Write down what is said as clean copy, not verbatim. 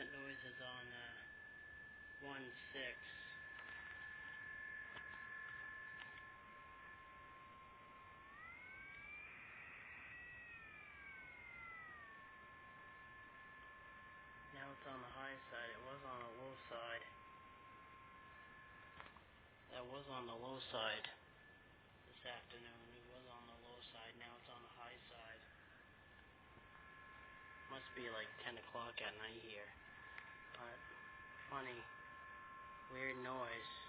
That noise is on 1.6. Now it's on the high side. It was on the low side. That was on the low side this afternoon. It was on the low side. Now it's on the high side. Must be like 10 o'clock at night here. But funny, weird noise.